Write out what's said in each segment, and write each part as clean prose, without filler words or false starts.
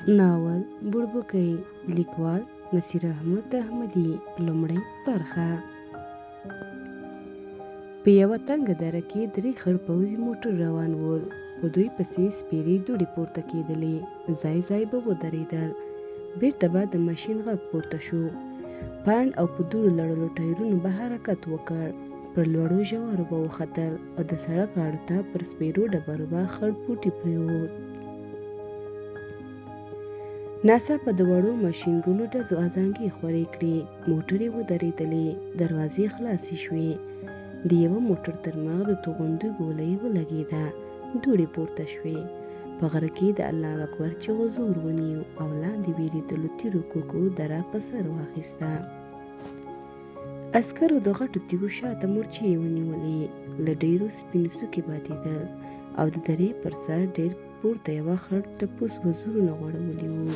ناول بړبوکی. لیکوال نصیر احمد احمدي. لومړی برخه. په یوه تنګه دره کې 3 خړ پوځي موټر روان ول. په دوی پسې سپېرې دوړې پورته کېدلې. ځای ځای به ودرېدل. بېرته به د ماشین غږ پورته شو. پاڼ او په دوړو لړلو ټایرونو به حرکت وکړ. پر لوړو ژورو به وختل او د سړک غاړو ته پر سپېرو ډبرو به خړ پوټي پرېوت. ناڅاپه د وړو ماشینګونو ډزو ازانګې خورې کړې. موټرې ودرېدلې. دروازې خلاصې شوې. د یوه موټر تر مخ د توغندي ګولۍ ولګېده. دوړې پورته شوې. په غره کې د الله اکبر چیغو زور ونیو او لاندې وېرېدلو تیرو کوکو دره په سر واخیسته. عسکرو د غټو تیږو شاته مورچې ونیولې. له ډېرو سپین څوکې بادېدل او د درې پر سر ډېر پورته یوه خړ ټپوس وزرونه غوړولي وو.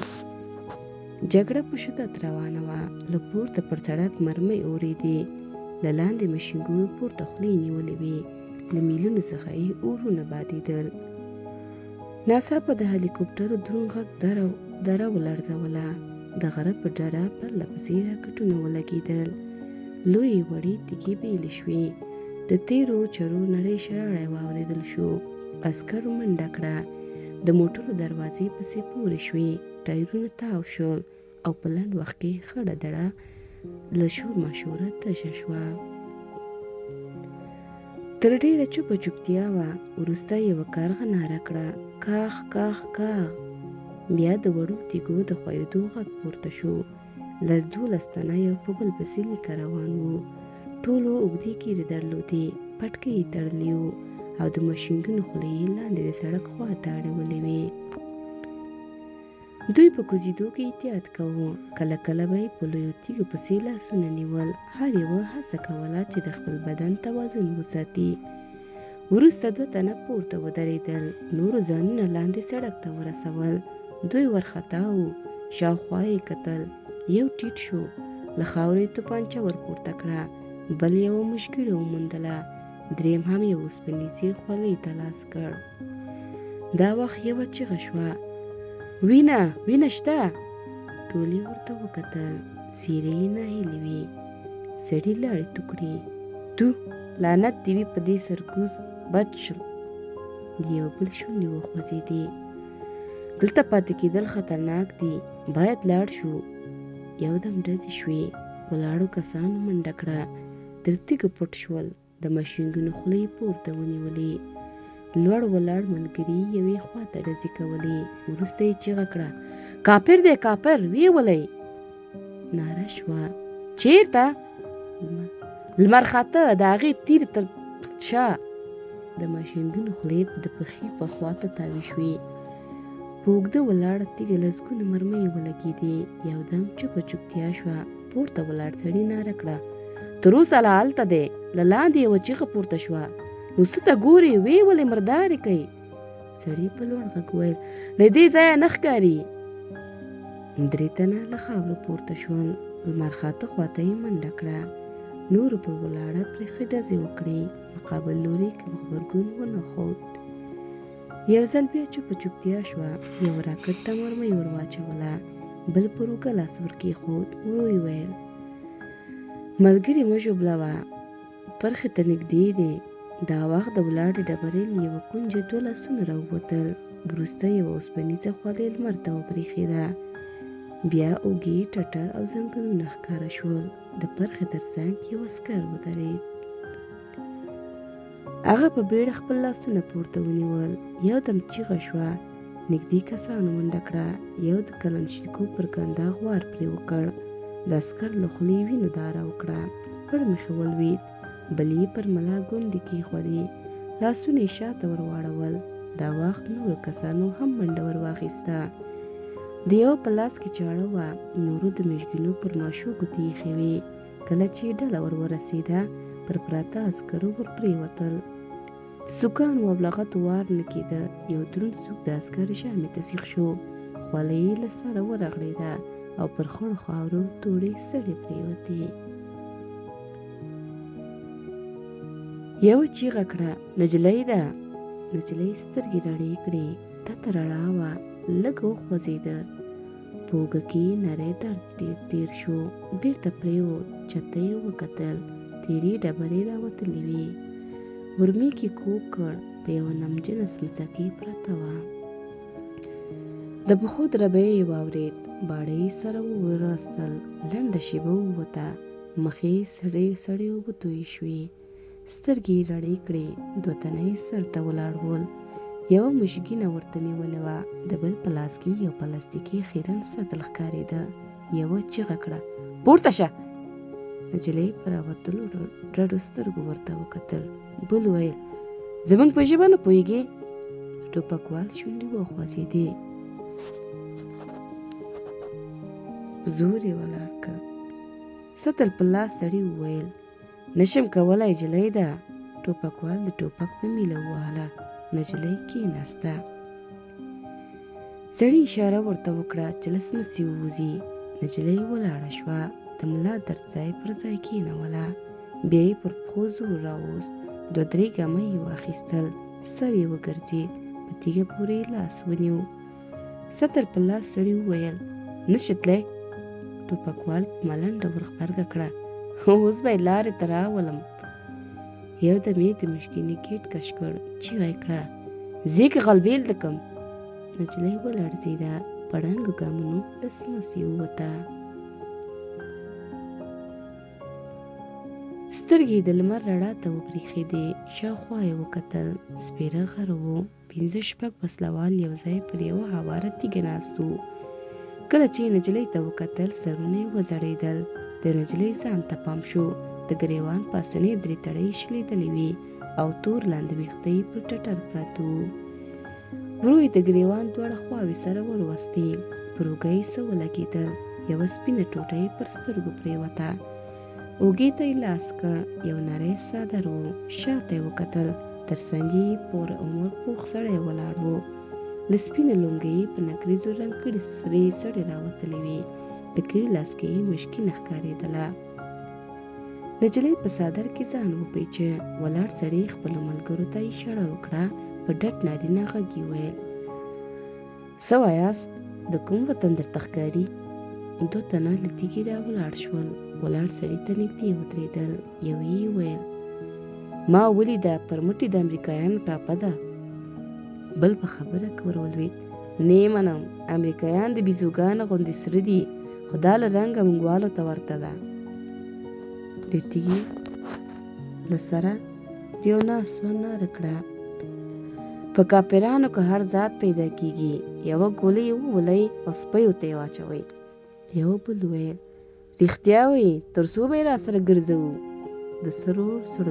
جګړه په شدت روانه وه. له پورته پر سړک مرمۍ اورېدې. له لاندې ماشینګونو پورته خولې نیولې وې. له میلونو څخه یې اورونه بادېدل. ناڅاپه د هلیکوپټرو دروند غږ دره ولړزوله. د غره په ډډه پرله پسې راکټونه ولګېدل. لویې وړې تیږې بېلې شوې. د تیرو چرو نرۍ شراړی واورېدل شو. عسکرو منډه کړه. د موټرو دروازې پسې پورې شوې. ټایرونه تاو شول او په لنډ وخت کې خړه دره له شور ماشوره تشه شوه. تر ډېره چوپه چوپتیا وه. وروسته یوه کارغه ناره کړه: کاغ کاغ کاغ. بیا د وړو تیږو د ښویېدو غږ پورته شو. 10-12 تنه یو په بل پسې لیکه روان وو. ټولو اوږدې ږیرې درلودې. پټکې یې تړلي وو او د ماشینګونو خولې یې لاندې د سړک خوا ته اړولې وې. دوی په کوزېدو کې احتیاط کوو. کله کله به یې په لویو تیږو پسې لاسونه نیول. هر یوه هڅه کوله چې د خپل بدن توازن وساتي. وروسته 2 تنه پورته ودرېدل. نورو ځانونه لاندې سړک ته ورسول. دوی ورخطا وو. شاوخوا یې کتل. یو ټیټ شو. له خاورې توپانچه ورپورته کړه. بل یوه موشګیړه وموندله. دریم هم یو اوسپنیزې خولۍ ته لاس کړ. دا وخت یوه چیغه شوه: وینه! وینه شته! ټول یې ورته وکتل. څېرې یې ناهیلې وې. سړي لاړې تو کړې. تو! لعنت دې وي په دې سرکوز بچو! د یو بل شونډې وخوځېدې. دلته پاتې کېدل خطرناک دي. باید لاړ شو. یودم ډزې شوې. ولاړو کسانو منډه کړه. تر تیږو پټ شول. د ماشینګونو خولې پورته ونیولې. لوړ ولاړ ملګري یوې خوا ته ډزې کولې. وروسته یې چیغه کړه: کافر دی کافر! ویې ولئ! ناره شوه: چېرته؟ لمر خاته د هغې تیرې تر شا. د ماشینګونو خولې د پښې په خوا ته تاوې شوې. په اوږده ولاړه تیږه لسګونه مرمۍ ولګېدې. یودم چوپه چوپتیا شوه. پورته ولاړ سړي ناره کړه: تر اوسه لا هلته دی. له لاندې یوه چیغه پورته شوه: نو څه ته ګورې؟ ویې ولئ مردارې کوي. سړي په لوړ غږ وویل: له دې ځایه نه ښکاري. 3 تنه له خاورو پورته شول. لمر خاته خواته یې منډه کړه. نورو پر ولاړه پرې ښه ډزې وکړې. مقابل لوري کې غبرګون ونه ښود. یو ځل بیا چوپه چوپتیا شوه. یو راکټ ته مرمۍ ور واچوله. بل پر اوږه لاس ورکېښود. ورو یې ویل: ملګري مه ژوبلوه. پرخې ته نږدې دی. دا وخت د ولاړې ډبرې له یوه کونجه 2 لاسونه راووتل. وروسته یوه اوسپنیزه خولۍ لمر ته وبرېښېده. بیا اوږې، ټټر او ځنګنونه ښکاره شول. د پرخې تر څنګ یو عسکر ودرېد. هغه په بیړه خپل لاسونه پورته ونیول. یودم چیغه شوه. نږدې کسانو منډه کړه. یو د کلنشینکوف پر کنداغ وار پرې وکړ. د عسکر له خولې وینو داره وکړه. پړ مخې ولوېد. بل یې پر ملا ګونډې کېښودې. لاسونه یې شاته ور واړول. دا وخت نورو کسانو هم منډه ور واخیسته. د یو په لاس کې چاړه وه. نورو د مشګینو پر ماشو ګوتې ایښې وې. کله چې ډله ور ورسېده پر پراته عسکرو ور پرېوتل. د سوکانو او لغتو وار نه کېده. یو دروند سوک د عسکر ژامې ته سیخ شو. خولۍ یې له سره ورغړېده او پر خړو خاورو توړې سړې پرېوتې. یو چیغه کړه: نجلۍ ده! نجلۍ سترګې رڼې کړې. تته رڼا وه. لږ وخوځېده. په اوږه کې نری درد تیر شو. بیرته پرېوت، چته یې وکتل، تیرې ډبرې راوتلې وې. ورمېږ یې کوږ کړ، په یوه نمجنه سمڅه کې پرته وه. د پښو دربی یې واورېد، باړه یې سره ورستل، لنډه شېبه ووته، مخې سړې اوبه تویې شوې، سترګې یې رڼې کړې. دوه تنه یې سر ته ولاړ ول، یوه مشګینه ورته نیولې وه، د بل په لاس کې یو پلاستیکي خیرن سطل ښکارېده. یوه چیغه کړه: پورته شه! نجلۍ په راوتلو ډډو سترګو ورته وکتل. بل وویل: زموږ په ژبه نه پوهېږې؟ ټوپکوال شونډې وخوځېدې. په زور یې ولاړ کړ. سطل په لاس سړي وویل: نشم کولی، جلۍ ده. ټوپکوال د ټوپک په میله ووهله. نجلۍ کېناسته. سړي اشاره ورته وکړه چې له سمڅې ووځي. نجلۍ ولاړه شوه، د ملا درد ځای پر ځای کېنوله. بیا یې پر پښو زور راووست، 2-3 ګامه یې واخیستل، سر یې وګرځېد، په تیږه پورې لاس ونیو. سطل په لاس سړي وویل: نشې تلی؟ ټوپکوال په ملنډه ورغبرګه کړه: اوس به یې لارې ته راولم. یو دم یې د مشګینې کیټ کش کړ، چیغه یې کړه: زیږې غلبېل د کم. نجلۍ ولړزېده، په ړنګو ګامونو له سمڅې ووته. سترګې د لمر رڼا ته وبرېښېدې. شاوخوا یې وکتل، سپېره غر و. 5-6 وسلوال یو ځای پر یوه هواره تیږه ناست وو. کله چې نجلۍ ته وکتل، سرونه یې وځړېدل. د نجلۍ ځان ته پام شو. د ګریوان پاسنۍ 3 تړۍ شلېدلې وې او تور لاندې ویښته یې پر ټټر پراته وو. ورو یې د ګریوان دواړه خواوې سره وروستې. پر اوږه یې څه ولګېدل. یوه سپینه ټوټه یې پر سترګو پرېوته. اوږې ته یې لاس کړ، یو نری څادر و. شاته یې وکتل، تر څنګ یې پوره عمر پوخ سړی ولاړ و. له سپینې لونګۍ یې په نکریزو رنګ کړې سرې سړې راوتلې وې. په کیڼ لاس کې یې مشکینه ښکارېدله. نجلۍ په څادر کې ځان وپیچه. ولاړ سړي خپلو ملګرو ته اشاره وکړه. په ډډ نارینه غږ یې وویل: څه وایاست؟ د کوم وطن درته ښکاري؟ 2 تنه له تیږې راولاړ شول. ولاړ سړي ته نږدې ودرېدل. یو یې وویل: ما ولیده، پر مټې د امریکایانو ټاپه ده. بل په خبره کې ورولوېد: نه منم، امریکایان د بیزوګانو غوندې سره دي، خو دا له رنګه مونږوالو ته ورته ده. د تیږې له سره یو ناسوه ناره کړه: په کاپرانو که هر ذات پیدا کېږي، یوه ګولۍ وولئ او سپیو ته یې واچوئ. یو بل وویل: رښتیا وایي، تر څو به یې راسره ګرځوو؟ د سرو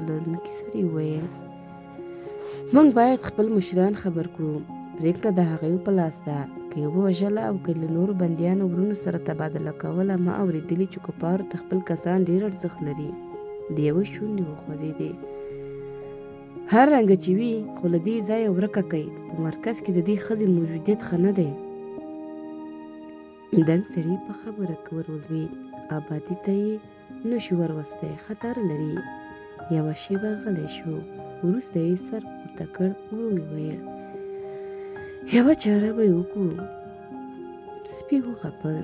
لرونکي سړي وویل: موږ باید خپل مشران خبر کړو. پرېکړه د هغوی په لاس ده. که یې ووژله او که له نورو بندیانو ورونو سره تبادله کوله. ما اورېدلي چې کفارو ته خپل کسان ډېر ارزښت لري. د یوه شونډې وخوځېدې. هر رنګه چې وي، خو له دې ځایه ورکه کړئ. په مرکز کې د دې ښځې موجودیت ښه نه دی. دنګ سړي په خبره کې ورولوېد: ابادي ته یې نشو وروستی، خطر لري. یوه شېبه غلی شو، وروسته یې سر پورته کړ. ورو یې وویل: یوه چاره به یې وکړو. سپي وغپل.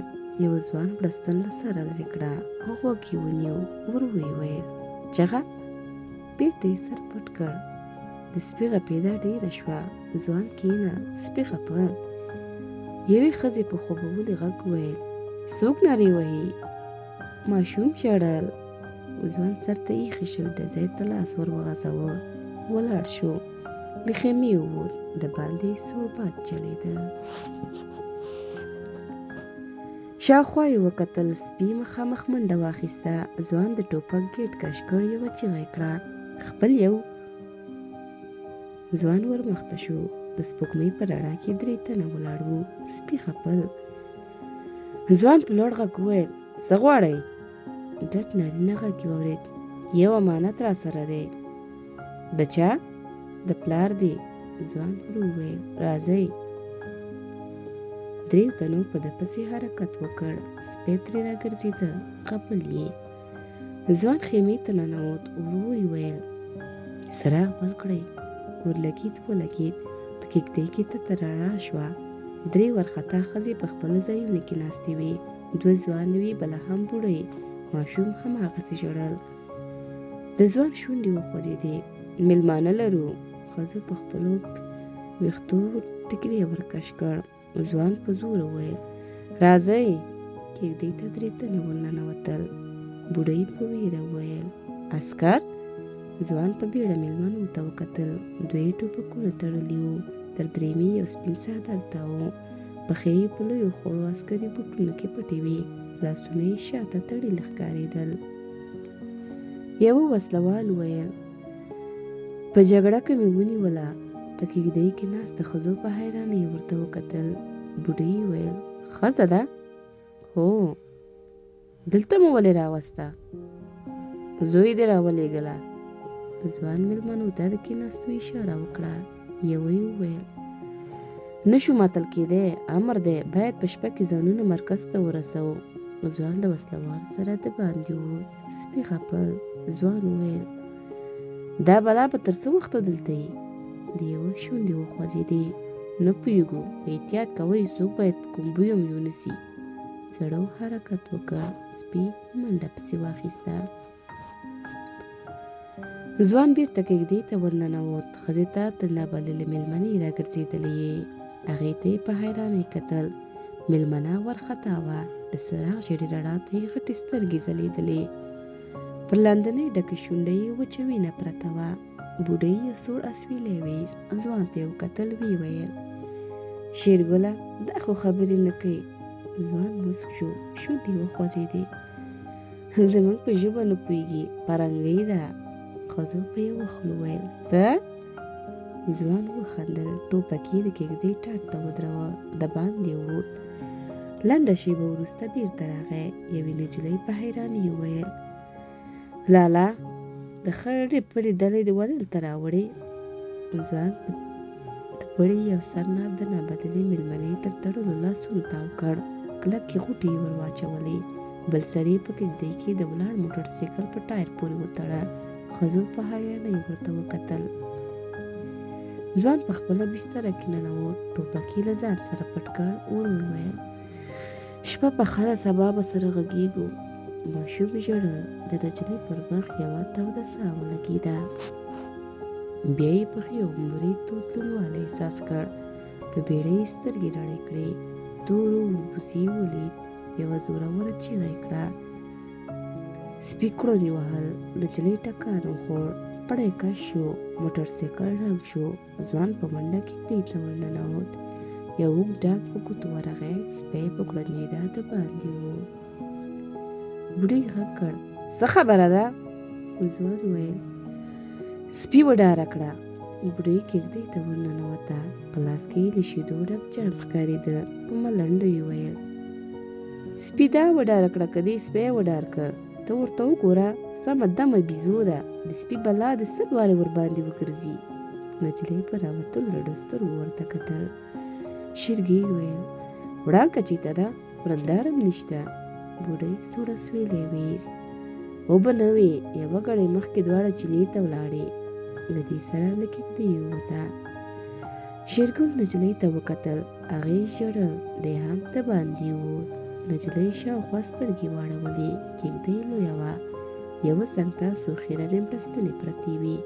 یوه ځوان بړستن له سره لرې کړه، غوږ یې ونیو. ورو یې وویل: چغه؟ بېرته یې سر پټ کړ. د سپي غپېدا ډېره شوه. ځوان کېنه، سپي غپل. یوې ښځې په خوبولي غږ وویل: څوک نارې وهي؟ ماشوم ژړل. ځوان سر ته ایښی شل ډزی ته لاس ور وغځاوه. ولاړ شو. له خیمې ووت. د باندې سوړ باد چلېده. شاوخوا یې وکتل. سپي مخامخ منډه واخیسته. ځوان د ټوپک ګېټ کش کړ. یوه چیغه یې کړه: خپل یو. ځوان ورمخته شو. د سپوږمۍ په رڼا کې 3 تنه ولاړ وو. سپي خپل. ځوان په لوړ غږ وویل: څه غواړئ؟ ډډ نارینه غږ یې واورېد: یو امانت را سره دی. د چا؟ د پلار دی. ځوان ورو وویل: راځئ. 3 تنو په ده پسې حرکت وکړ. سپی ترې راګرځېده. قبل یې. ځوان خیمې ته ننوت. ورو یې وویل: څراغ بل کړئ. ورلګېد ولګېد. په کېږدۍ کې تته رڼا شوه. درې ورخطا ښځې په خپلو ځایونو کې ناستې وې. دوه ځوانې وې، بله هم بوډۍ. ماشوم هماغسې ژړل. د ځوان شونډې وخوځېدې. مېلمانه لرو. ښځه په خپلو ویښتو ټیکری ورکش کړ. ځوان په زور وویل راځئ. کېږدۍ ته درې تنې ورننوتل. بوډۍ په وېره وویل عسکر. ځوان په بیړه مېلمنو ته وکتل. دوی ټوپکونه تړلي وو. تر درېیمې یو سپین څادر ته و. پښې یې په لویو خړو عسکري بوټونو کې پټې وې. لاسونه یې شاته تړلي ښکارېدل. یوه وسلوال وویل په جګړه کې مې ونیوله. په کېږدۍ کې ناسته ښځو په حیرانۍ ورته وکتل. بوډۍ وویل ښځه ده؟ هو. دلته مو ولې راوسته؟ زوی دې راولېږله. ځوان مېلمنو ته د کېناستو اشاره وکړه. یوه یې وویل نه شو ماتل کېدی، امر دی، باید په شپه کې ځانونه مرکز ته ورسوو. ځوان له وسلوال سره د باندې و. سپي غپل. ځوان وویل دا بلا به تر څه وخته دلته یې؟ د یوه شونډې وخوځېدې. نه پوهېږو، احتیاط کوئ، څوک باید کوم بوی هم ونیسي. سړو حرکت وکړ. سپي منډه پسې واخیسته. ځوان بیرته کېږدۍ ته ورننوت. ښځې ته تر نابللې مېلمنې راګرځېدلې. هغې ته یې په حیرانۍ کتل. مېلمنه وارخطا وه. د څراغ ژېړې رڼا ته یې غټې سترګې ځلېدلې. پر لاندنۍ ډکې شونډه یې وچه وینه پرته وه. بوډۍ یو سوړ اسویلی ویست. ځوان ته یې وکتل. ویې ویل شېرګله دا خو خبرې نه کوي. ځوان مسک شو. شونډې وخوځېدې. زموږ په ژبه نه پوهېږي، پرنګۍ ده. ښځو په یوه خوله ویل څه؟ ځوان وخندل. ټوپک یې د کېږدۍ ټاټ ته ودروه. د باندې ووت. لنډه شېبه وروسته بیرته راغی. یوې نجلۍ په حیرانۍ وویل لالا د خړې پړې ډلې دې ولې دلته راوړې؟ ځوان د پړې یو سرناب د نابللې مېلمنې تر تړلو لاسونو تاو کړ. کلکې غوټې یې ور واچولې. بل سر یې په کېږدۍ کې د ولاړ موټر سایکل په ټایر پورې وتړه. ښځو په حیرانۍ ورته وکتل. ځوان په خپله بستره کې ننوت. ټوپک یې له ځان سره پټ کړ. ور وویل شپه پخه ده، سبا به سره غږېږو. ماشوم ژړل. د نجلۍ پر مخ یوه توده ساه ولګېده. بیا یې پښې غومبري تود لوندوالی احساس کړ. په بیړه یې سترګې رڼې کړې. تورو وربوزي ولید. یوه زوروره چیغه یې کړه. سپي کړنج وهل. نجلۍ ټکان وخوړ. پړی کش شو. موټر سایکل ډنګ شو. ځوان په منډه کېږدۍ ته ورننوت. یو اوږد ډنګ په ګوتو ورغی. سپی په ګړنجېدا د باندې و. بوډۍ غږ کړ څه خبره ده؟ ځوان وویل سپي وډاره کړه. بوډۍ کېږدۍ ته ورننوته. په لاس کې یې له شیدو ډک جام ښکارېده. په ملنډو یې ویل سپي دا وډاره کړه که دې سپی وډار کړ؟ ته ورته وګوره، سمه دمه بیزو ده. د سپي بلا د سل وارې ورباندې وګرځي. نجلۍ په راوتلو رډو سترګو ورته کتل. شېرګل وویل وړانګه چېرته ده؟ ورنداره هم نشته. بوډۍ سوړ اسویلی ویست. اوبه نه وې. یوه ګړۍ مخکې دواړه چینې ته ولاړې. له دې سره له کېږدۍ ووته. شېرګل نجلۍ ته وکتل. هغې ژړل. دی هم د باندې ووت. نجلۍ شاوخوا سترګې واړولې. کېږدۍ لویه وه. یوه څنګ ته څو خیرنې بړستنې پرتې وې.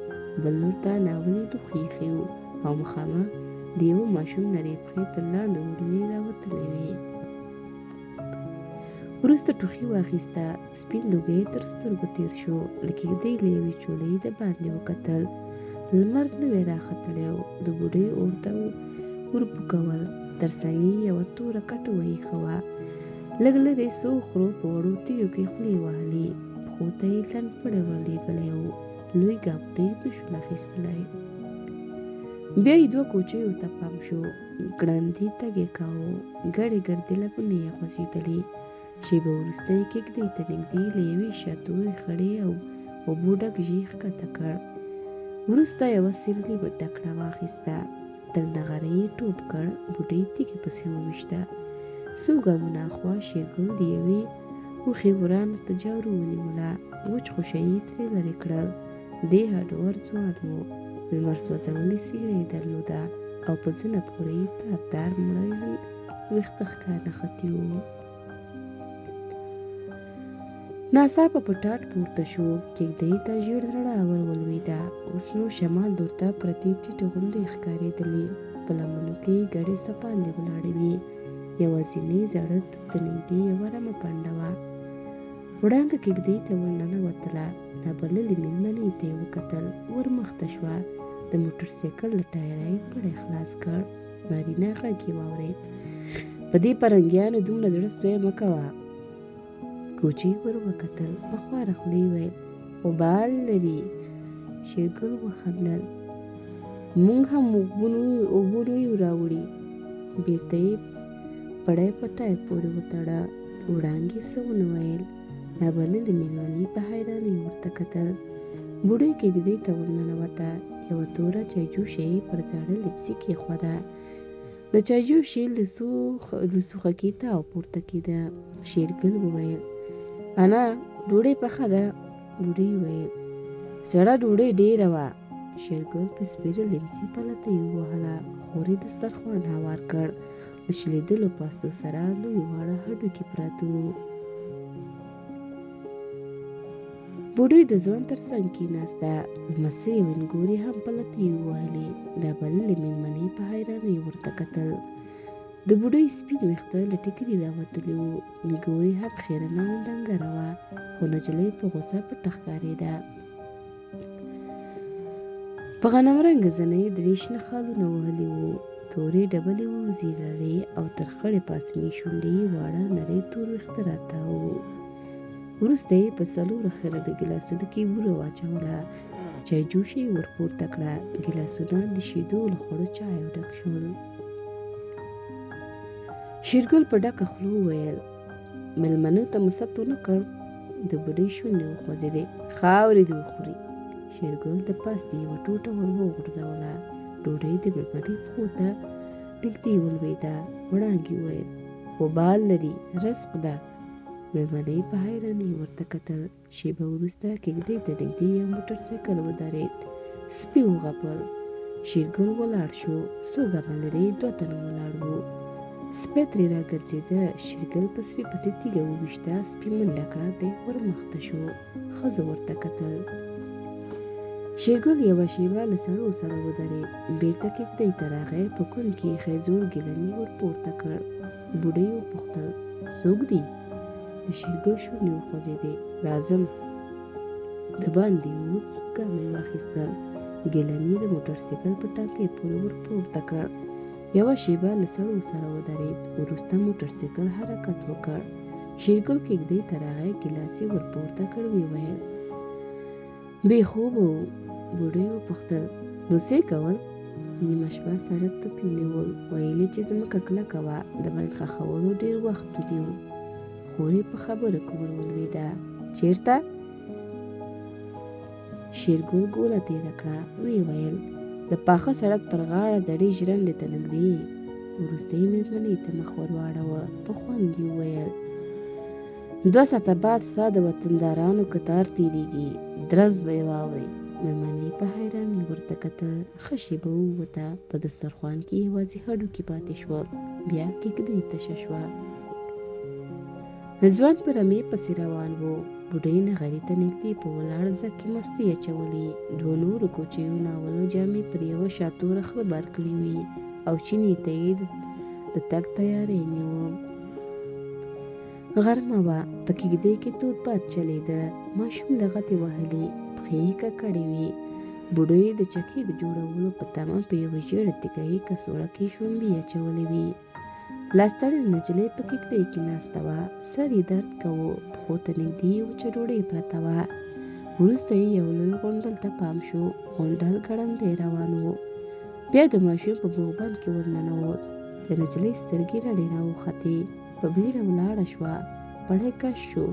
بل لور ته ناولې لوښي ایښي وو او مخامخ د یوه ماشوم نرۍ پښې تر لاندې وړنې راوتلې وې. وروسته ټوخي واخیسته. سپین لوګی تر سترګو تېر شو. د کېږدۍ له یوې چولۍ د باندې وکتل. لمر نه وی راختلی و. د بوډۍ اور ته ورپوکول. تر څنګ یې یوه توره کټه وایښه وه. لږ لرې څو خرو په وړو تیږو کې خولې وهلې. پښو ته یې لنډ پړی ورلېږلی و. لوی ګاونډی نه شو اخیستلی. بیا یې دوه کوچیو ته پام شو. ګړندي تګ یې کاوه. ګڼې ګردې لمنې یې خوځېدلې. شېبه وروسته یې کېږدۍ ته نږدې له یوې شا تورې خړې او اوبو ډک ژۍ ښکته کړ. وروسته یوه سیرلي ډکړه واخیسته. تر نغرۍ یې ټوپ کړ. بوډۍ تیږې پسې وویشته. څو ګامونه هاخوا شېرګل د یوې اوښې ورانه ته جارو ونیوله. وچ خوشه یې ترې لرې کړل. دی هډور ځوان و. لمر سوځولې څېره یې درلوده او په زنه پورې تار مړه ویښته ښکار نښتي وو. ناڅاپه په ټاټ پورته شو، کېږدۍ ته ژېړ رڼا ور ولوېده. اوس نو شمال لور ته پرتې ټیټې غونډۍ ښکارېدلې، په لمنو کې ګډې څپاندې ولاړې وې. یوازینۍ زاړه توت ته نږدې یوه رمه پنډه وه. وړانګه کېږدۍ ته ور ننوتله، نابللې مېرمنې ته یې وکتل، ور مخته شوه، د موټر سایکل له ټایره یې پړی خلاص کړ. نارینه غږ یې واورېد: په دې پرنګیانو دومره زړه سوی مه کوه. کوچي ور وکتل، په خواره خوله یې ویل: وبال لري. شېرګل وخندل: موږ هم اوبه یو راوړي. بېرته یې پړی په ټایر پورې وتړه. وړانګې څه ونه ویل. نابللې مېرمنې په حیرانۍ ورته کتل. بوډۍ کېږدۍ ته ور ننوته. یوه توره چایجوشه یې پر زاړه لمسي کېښوده. د چایجوشې له سوښکي تاو پورته کېده. شېرګل وویل: انا ډوډۍ پخه ده. بوډۍ وویل: سړه ډوډۍ ډېره وه. شېرګل په سپېره لمسي پلته یې ووهله. خور یې دسترخوان هوار کړ. له شلېدلو پاستو سره لوی واړه هډوکي پراته وو. بوډۍ د ځوان تر څنګ کېناسته. لمسۍ او انګورې هم پلتې یې ووهلې. نابللې مېرمنې په حیرانۍ ورته کتل. د بوډۍ سپین ویښته له ټیکري راوتلي وو. انګورې هم خیرنه او ډنګره وه، خو نجلۍ په غوسه پټه ښکارېده. په غنم رنګه زنه یې 3 شنه خالونه وهلي وو. تورې ډبلې وروځې لرې او تر خړې پاسنۍ شونډې یې واړه نرۍ تور ویښته راتاو وو. وروسته یې په 4 خیرنه ګیلاسونو کې بوره واچوله. چایجوشه یې ورپورته کړه. ګیلاسونه د شیدو له خوړو چایو ډک شول. شېرګل په ډکه خوله وویل: مېلمنو ته مو ست ونه کړ؟ د بوډۍ شونډې وخوځېدې. خاورې دې وخوري. شېرګل د پاستي یوه ټوټه ور وغورځوله. ډوډۍ د مېلمنې پښو ته نږدې ولوېده. وړانګې وویل: وبال لري، رزق ده. مېلمنې په حیرانۍ ورته کتل. شېبه وروسته کېږدۍ ته نږدې یو موټر سایکل ودرېد. سپي وغپل. شېرګل ولاړ شو. څو ګامه لرې 2 تنه ولاړ وو. سپی ترې راګرځېده. شېرګل په سپي پسې تیږه وویشته. سپي منډه کړه. دی ور مخته شو. ښځو ورته کتل. شېرګل یوه شېبه له سړو سره ودرېد. بېرته کېږدۍ ته راغی. په کون کې یې زوړ ګیلني ور پورته کړ. بوډۍ وپوښتل: څوک دي؟ د شېرګل شونډې وخوځېدې. راځم. د باندې یې څو ګامه یې واخیستل. ګیلني د موټر سایکل په ټانکۍ پورې ور پورته کړ. یوه شېبه له سړو سره ودرېد. وروسته موټر سایکل حرکت وکړ. شېرګل کېږدۍ ته راغی. ګیلاس یې ور پورته کړ. ویې ویل: بې خوبه و. بوډۍ وپوښتل: نو څه کول؟ نیمه شپه سړک ته تللي ول. ویل یې چې ځمکه کلکه وه. د ماین ښخولو ډېر وخت ونیو. خور یې په خبره کې ور ولوېده: چېرته؟ شېرګل ګوله تېره کړه. ویې ویل: د پاخه سړک پر غاړه زړې ژرندې ته نږدې. وروسته یې مېلمنې ته مخ ور واړوه. په خوند یې وویل: 2 ساعته بعد ستا د وطندارانو کتار تېرېږي. درز به یې واورې. مېلمنې په حیرانۍ ورته کتل. ښه شېبه ووته. په دسترخوان کې یوازې هډوکي پاتې شول. بیا کېږدۍ تشه شوه. ځوان په رمې پسې روان و. بوډۍ نغري ته نږدې په ولاړ ځګ کې مستۍ اچولې. 2 نورو کوچیو ناولو جامې پر یوه شاتوره خره بار کړې وې او چیني ته یې د تګ تیاری نیوه. غرمه وه. په کېږدۍ کې تود باد چلېده. ماشوم لغتې وهلې. پښې یې ککړې وې. بوډۍ د چکې د جوړولو په تمه په یوه ژېړه تیږه کڅوړه کې شړومبې اچولې وې. لاستړې نجلۍ په کېږدۍ کې ناسته وه. سر یې درد کوه. پښو ته نږدې وچه ډوډۍ پرته وه. وروسته یې یو لوی غونډل ته پام شو. غونډل ګړندی روان و. بیا د ماشوم په بوغبند کې ور ننوت. د نجلۍ سترګې رډې راوختې. په بېړه ولاړه شوه. پړی کش شو.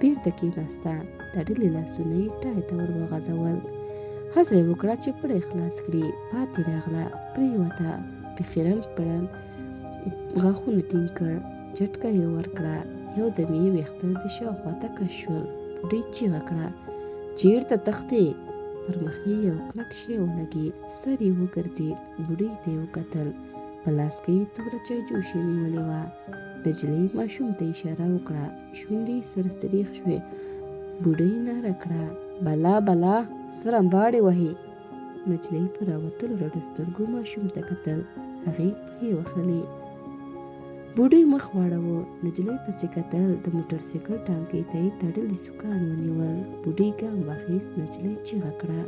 بېرته کېناسته. تړلي لاسونه یې ټای ته ور وغځول. هڅه یې وکړه چې پړی خلاص کړي. پاتې راغله. پرېوته. پښېرن پړن غاښونه ټینګ کړ. چټکه یې ورکړه. یو دم یې ویښته د شاوخوا ته کش شول. بوډۍ چیغه کړه: چېرته تښتې؟ پر مخ یې یو کلک شی ولګېد. سر یې وګرځېد. بوډۍ ته یې وکتل. په لاس کې یې توره چایجوشي نیولې وه. نجلۍ ماشوم ته اشاره وکړه. شونډې سره سریښ شوې. بوډۍ ناره کړه: بلا بلا، څه رمباړې وهې؟ نجلۍ په راوتلو رډو سترګو ماشوم ته کتل. هغې پښې وهلې. بوډۍ مخ واړاوه. نجلۍ پسې کتل. د موټرسایکل ټانکۍ ته یې تړلي سوکان ونیول. بوډۍ ګام واخیست. نجلۍ چیغه کړه: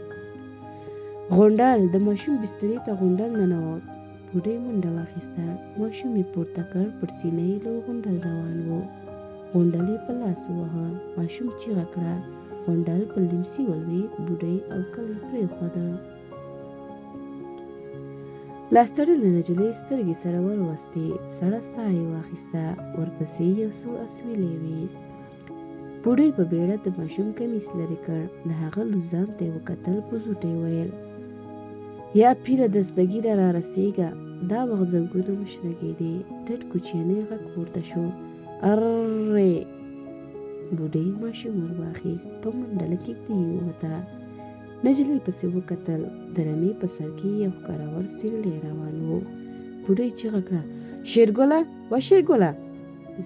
غونډل! د ماشوم بسترې ته غونډل ننوت. بوډۍ منډه واخیسته. ماشوم یې پورته کړ. پر سینه یې لوی غونډل روان و. غونډل یې په لاس وواهه. ماشوم چیغه کړه. غونډل په لیمڅي ولوېد. بوډۍ او کل یې پرېښوده. لاس تړلې نجلۍ سترګې سره وروستې. سړه ساه یې واخیسته. ورپسې یو سوړ اسویلی یې ویست. بوډۍ په بیړه د ماشوم کمیس لرې کړ. د هغه لوزان ته یې وکتل. په زوټه یې ویل: یا پیره دستګیره را رسېږه. دا وخت زنګونه وشرګېدې. ډډ کوچنی غږ پورته شو: ارررې! بوډۍ ماشوم ور واخیست. په منډه له کېږدۍ یې ووته. نجلۍ پسې وکتل. د رمې په سر کې یو ښکارور سیرلی روان و. بوډۍ چیغه کړه: شېرګله! وا شېرګله!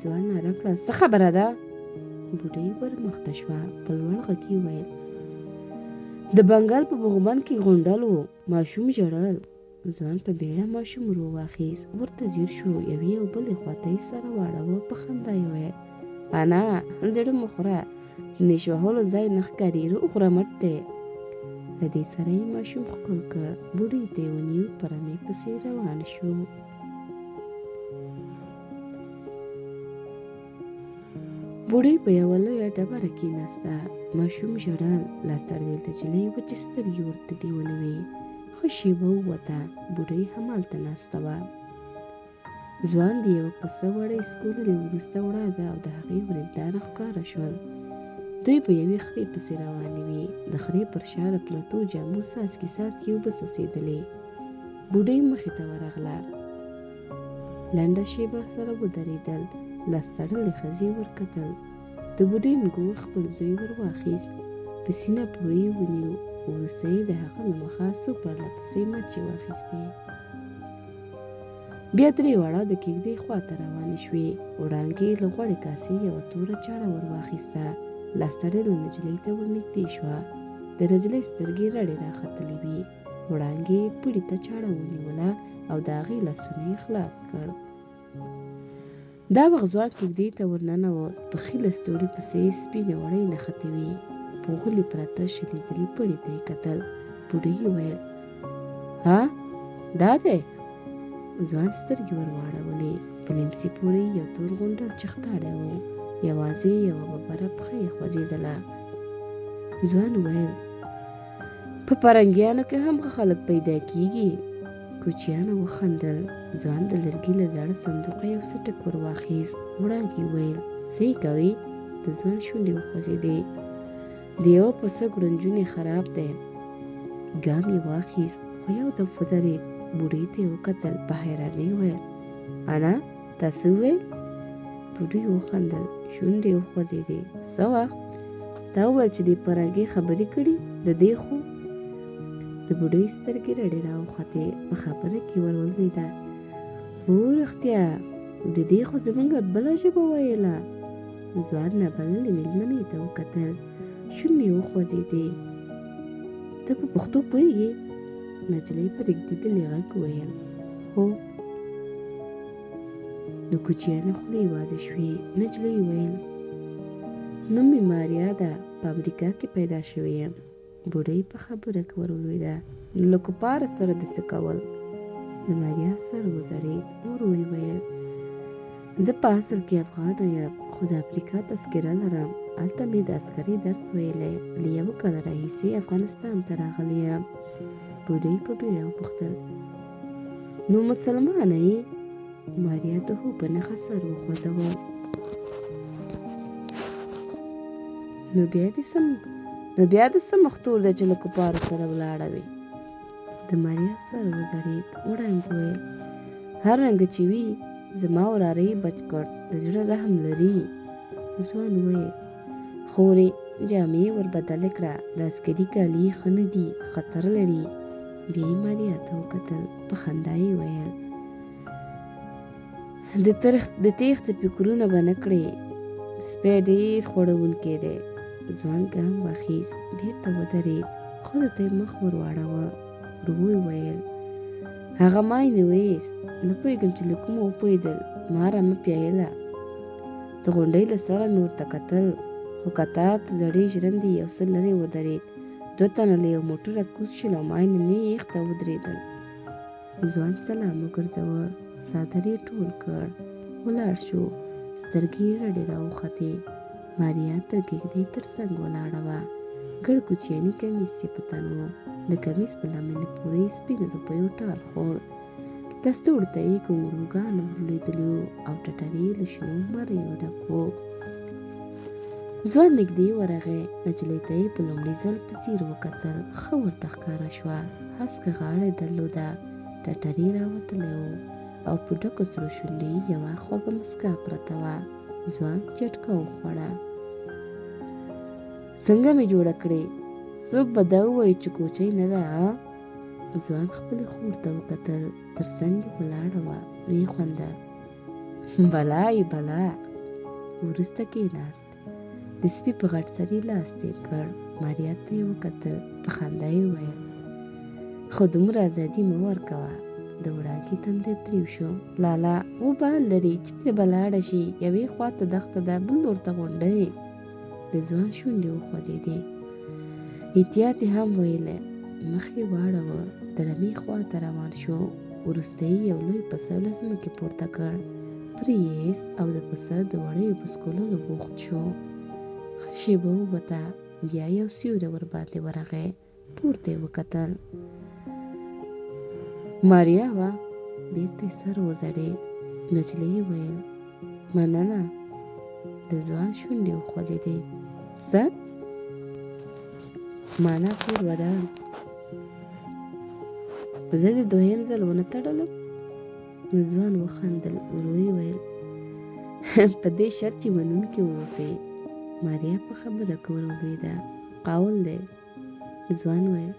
ځوان ناره کړه: څه خبره ده؟ بوډۍ ور مخته شوه. په لوړ غږ یې ویل: د بنګال په بغمان کې غونډل و. ماشوم ژړل. ځوان په بیړه ماشوم ور واخیست. ورته ځیر شو. یوې او بلې خواته یې سر واړاوه. په خندا یې ویل: انا، زړه مه خوره. د نیش وهلو ځای نه ښکاري. روغ رمټ دی. له دې سره یې ماشوم ښکل کړ. بوډۍ ته یې ونیو. په رمې پسې روان شو. بوډۍ په یوه لویه ډبره کېناسته. ماشوم ژړل. لاس تړلې نجلۍ وچې سترګې ورته نیولې وې. ښه شېبه ووته. بوډۍ همالته ناسته وه. ځوان د یوه پسه وړۍ سکوللې وروسته وړانګه او د هغې ورېنداره ښکاره شول. دوی په یوې خرې پسې روانې وې. د خرې پر شا له پرتو جامو څاڅکي څاڅکي اوبه څڅېدلې. بوډۍ مخې ته ورغله. لنډه شېبه سره ودرېدل. لاس تړلې ښځې ورکتل. د بوډۍ نګور خپل زوی ور واخیست. په سینه پورې یې ونیو. وروسته یې د هغه له مخه څو پرله پسې مچې واخیستې. بیا درې واړه د کېږدۍ خواته روانې شوې. وړانګې له غوړې کاسې یوه توره چاړه ور واخیسته. لاس تړلې نجلۍ ته ور نږدې شوه. د نجلۍ سترګې رډې راختلې وې. وړانګې پړي ته چاړه ونیوله او د هغې لاسونه یې خلاص کړ. دا وخت ځوان کېږدۍ ته ور ننوت. په ښي لستوړي پسې یې سپینې وړۍ نښتې وې. په غولي پرته شلېدلي پړي ته یې کتل. بوډۍ وویل: ها، دا دی؟ ځوان سترګې ور واړولې. په لیمڅي پورې یو تور غونډل چښتاړی و. یوازې یوه ببره پښه یې خوځېدله. ځوان وویل: په پرنګیانو کې هم ښه خلک پیدا کېږي. کوچیانو وخندل. ځوان د لرګي له زاړه صندوقه یو څټک ور واخیست. وړانګې وویل: څه یې کوې؟ د ځوان شونډې وخوځېدې. د یوه پسه ګړنجونې خراب دی. ګام یې واخیست خو یو دم ودرېد. بوډۍ ته یې وکتل. په حیرانۍ وویل: انا، تا څه وویل؟ بوډۍ وخندل. شونډې یې وخوځېدې. څه وخت؟ تا وویل چې دې پرنګۍ خبرې کړي؟ د دې خو؟ د بوډۍ سترګې رډې راوختې. په خبره کې ور ولوېده: هو رښتیا، د دې خو زموږ بله ژبه ویله. ځوان نابللې مېلمنې ته وکتل. شونډې یې وخوځېدې. ته په پښتو پوهېږې؟ نجلۍ په رېږدېدلي غږ وویل: هو. د کوچیانو خولې وازې شوې. نجلۍ وویل: نوم مې ماریا ده. په امریکا کې پیدا شوې یم. بوډۍ په خبره کې ور ولوېده: نو له کفارو سره دې څه کول؟ د ماریا سر وځړېد. ور ویې ویل: زه په اصل کې افغانه یم، خو د امریکا تذکره لرم. هلته مې د عسکرۍ درس ویلی. له یوه کاله راهیسې افغانستان ته راغلی یم. بوډۍ په بیړه وپوښتل: نو مسلمانه یې؟ ماریا د هو په نښه سر وخوځاوه. نو بیا د څه مختور ده چې له کفارو سره ولاړه وې؟ د ماریا سر وځړېد. وړانګې وویل: هر رنګه چې وي، زما وراره یې بچ کړ. د زړه رحم لري. ځوان وویل: خورې، جامې ور بدله کړه. د عسکري کالي ښه نه دي، خطر لري. بیا یې ماریا ته وکتل. په خندا یې ویل د تېښتې فکرونه به نه کړې. سپی ډېر خوړونکی دی. ځوان ګام واخیست، بېرته ودرېد، ښځو ته یې مخ ور واړاوه. ورو یې ویل هغه ما یې نه ویست. نه پوهېږم چې له کومه وپوهېدل. ما را مه پیایله. د غونډۍ له سره مې ورته کتل، خو قطار ته زړې ژرندې یو څه لرې ودرېد. 2 تنه له یو موټره کوز شول او ما یې نینې یخته ودرېدل. ځوان سلام وګرځاوه، څادر یې ټول کړ، ولاړ شو. سترګې یې رډې راوختې. ماریا تر کېږدۍ تر څنګ ولاړه وه. ګڼ کوچیاني کمیس یې په تن و. د کمیس په لمنې پورې سپین روپیو ټال خوړ. لستوړو ته یې ګونګړوګان لوېدلي وو او ټټر یې له شنو مریو ډک و. ځوان نږدې ورغی. نجلۍ ته یې په لومړي ځل په ځیر وکتل. ښه ورته ښکاره شوه. هسکه غاړه یې درلوده، ټټر یې راوتلی و او په ډکو سرو شونډو یې یوه خوږه مسکا پرته وه. ځوان چټکه وخوړه. څنګه مې جوړه کړې؟ څوک به دا ووایي چې کوچۍ نه ده؟ ځوان خپلې خور ته وکتل. تر څنګ یې ولاړه وه. ویې خندل. بلا یې بلا. وروسته کېناست. د سپي په غټ سر یې لاس تېر کړ. ماریا ته یې وکتل. په خندا یې وویل خو دومره ازادي مه ورکوه. د وړانګې تندی تریو شو. لالا وبال لري، چېرې به لاړه شي؟ یوې خوا ته دښته ده، بل لور ته غونډۍ. د ځوان شونډې وخوځېدې. احتیاط یې هم ویلی. مخ یې واړاوه. د رمې خوا ته روان شو. وروسته یې یو لوی پسه له ځمکې پورته کړ. پرې یې ایست او د پسه د وړیو په څکولو بوخت شو. ښه شېبه ووته. بیا یو سیوری ورباندې ورغی. پورته یې وکتل. ماریا وه. بېرته یې سر وځړېد. نجلۍ یې ویل مننه. د ځوان شونډې وخوځېدې. څه؟ مانا ټول ودان. زه دې دویم ځل ونه تړلم؟ ځوان وخندل. ورو یې ویل په دې شرط چې منونکې واوسې. ماریا په خبره کې ولوېده. قول دی. ځوان ویل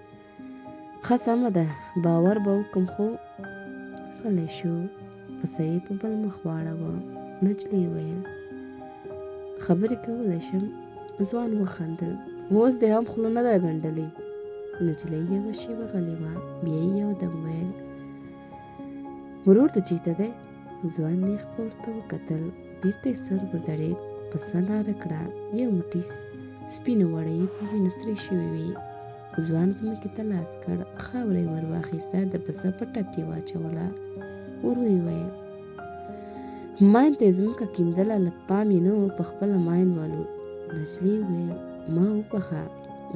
ښه سمه ده، باور به وکړم. خو غلی شو. پسه یې په بل مخ واړاوه. نجلۍ ویل خبرې کولی شم؟ ځوان وخندل. اوس دې هم خوله نه ده ګنډلې. نجلۍ یوه شېبه غلې وه. بیا یې یودم ویل ورور دې چېرته دی؟ ځوان نېغ په ورته وکتل. بېرته یې سر وځړېد. پسه لاره کړه. یو موټی سپینې وړۍ په وینو سرې شوې وې. ځوان ځمکې ته لاس کړ. خاوره یې ور واخیسته. د پسه په ټپ یې واچوله. ورو یې ویل ماین ته یې ځمکه کیندله، له پام یې نه و، په خپله ماین والوت. نجلۍ ویل ما وبخه.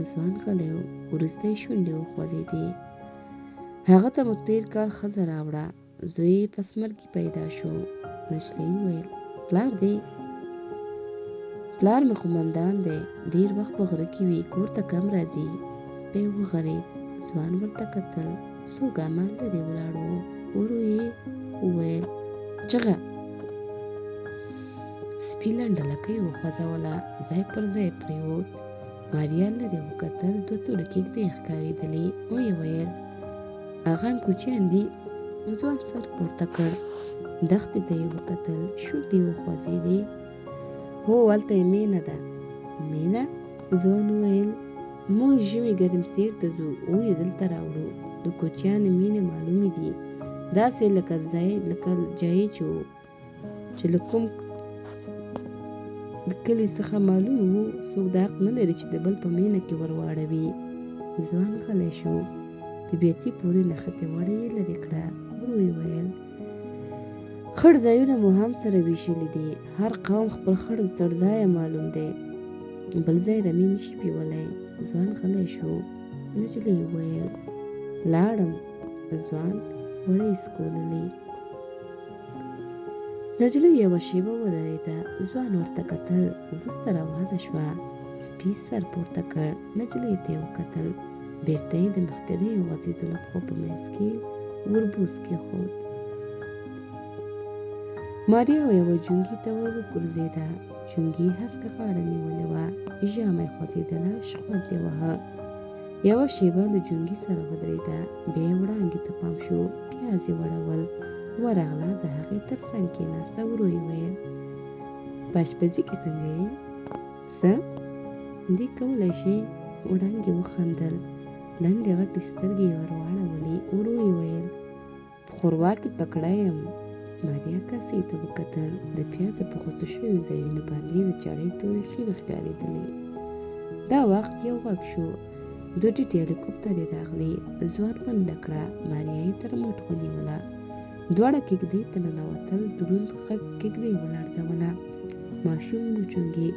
ځوان غلی و. وروسته یې شونډې وخوځېدې. هغه ته مو تېر کال ښځه راوړه، زوی یې په سمرګي پیدا شو. نجلۍ ویل پلار دی؟ پلار مې قومندان دی، ډېر وخت په غره کې وي، کور ته کم راځي. سپی وغرېد. ځوان ورته کتل. څو ګامه لرې ولاړ و. ورو یې وویل چغه. سپي لنډه لکۍ وخوځوله. ځای پر ځای پرېوت. ماریا لرې وکتل. 2 توره کېږدۍ ښکارېدلې. ویې ویل هغه هم کوچیان دي؟ ځوان سر پورته کړ. دښتې ته یې وکتل. شونډې یې وخوځېدې. هو هلته یې مینه ده. مینه؟ ځوان وویل موږ ژمي ګرمسیر ته ځو، اوړي دلته راوړو. د کوچیانو مینې معلومې دي، داسې لکه جای چې له کوم د کلي څخه معلوم وو. څوک دا حق نه لري چې د بل په مینه کې ور واړوي. ځوان غلی شو. په بیتي پورې نښتې وړۍ یې لرې کړه. ورو یې ویل خړ ځایونه مو هم سره ویشلي دي. هر قوم خپل خړ څړځایه معلوم دی، بل ځای رمې نشي پیولی. ځوان غلی شو. نجلۍ وویل لاړم. ځوان وړۍ سکوللې. نجلۍ یوه شېبه ودرېده. ځوان ورته کتل. وروسته روانه شوه. سپي سر پورته کړ. نجلۍ ته یې وکتل. بېرته یې د مخکنیو غځېدلو پښو په منځ کې وربوس کېښود. ماریا یوه جونګي ته ور وګرځېده. چونګي هسکه غاړه نیولې وه، ژامه یې خوځېدله، شخوند یې واهه. یوه شېبه له جونګي سره ودرېده، بیا یې وړانګې ته پام شو، پیاز یې وړول، ورغله د هغې تر څنګ کېناسته، ورو یې ویل: په اشپزي کې څنګه یې؟ څه؟ دې کولی شې؟ وړانګې وخندل، لنډې غټې سترګې یې ور واړولې، ورو یې ویل: په ښوروا کې تکړه یم. ماریا کاسې ته وکتل، د پیازو په خوڅو شویو ځایونو باندې د چړې تورې خیرې ښکارېدلې. دا وخت یو غږ شو، دوه ټیټې هلیکوپټرې راغلې. ځوان منډه کړه، ماریا یې تر مټ ونیوله. دواړه کېږدۍ ته ننوتل، دروند غږ کېږدۍ ولړزوله. ماشوم وچونګې.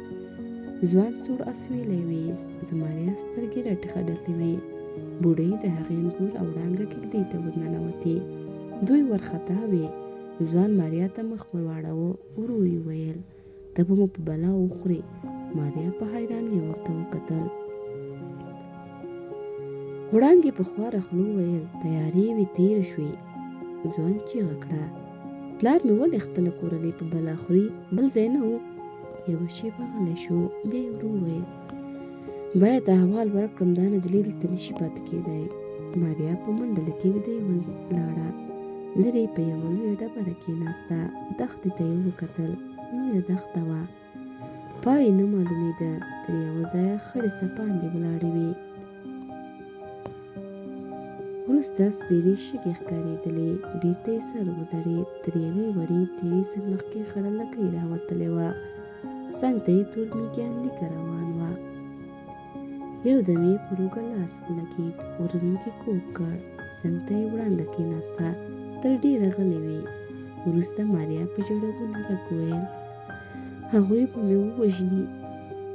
ځوان سوړ اسویلی ویست، د ماریا سترګې راټخډلې وې. بوډۍ د هغې انګور او وړانګه کېږدۍ ته ورننوتې. دوی ورخطا وې. ځوان ماریا ته مخ ور واړاوه، ورو یې ویل: ته به مو په بلا وخورې. ماریا په حیرانۍ ورته وکتل. وړانګې په خواره خوله وویل: تیارې وې، تېره شوې. ځوان چیغه کړه: پلار مې ولې خپله کورنۍ په بلا خوري؟ بل ځای نه و؟ یوه شېبه غلی شو، بیا یې ورو وویل: باید احوال ورکړم، دا نجلۍ دلته نشي پاتې کېدی. ماریا په منډه له کېږدۍ ولاړه، لرې په یوه لویه ډبره کېناسته. دښتې ته یې وکتل، لویه دښته وه، پای یې نه معلومېده. تر یوه ځایه خړې څپاندې ولاړې وې. وروسته سپېرې شګې ښکارېدلې، بېرته یې سر وځړېد. تر یوې وړې تیرې څرمښکۍ خړه لکۍ راوتلې وه، څنګ ته یې تور مېږیان لیکه روان وه. یو دم یې پر اوږه لاس ولګېد، ور مېږي کوږ کړ، څنګ ته یې وړانګه کېناسته، تر ډېره غلې وې. وروسته ماریا په ژړغوني غږ وویل: هغوی به مې ووژني.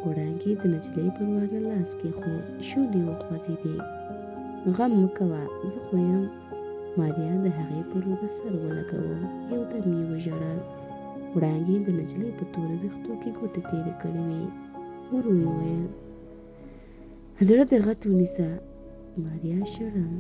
وړانګې د نجلۍ پر وانه لاس کېښود، شونډې وخوځېدې. غم مه کوه، زه خو یم. ماریا د هغې پر اوږه سر ولګاوه، یو دم یې وژړل. وړانګې د نجلۍ په تورو ویښتو کې ګوتې تېرې کړې وې. ورو یې ویل: زړه دې غټ ونیسه. ماریا ژړل.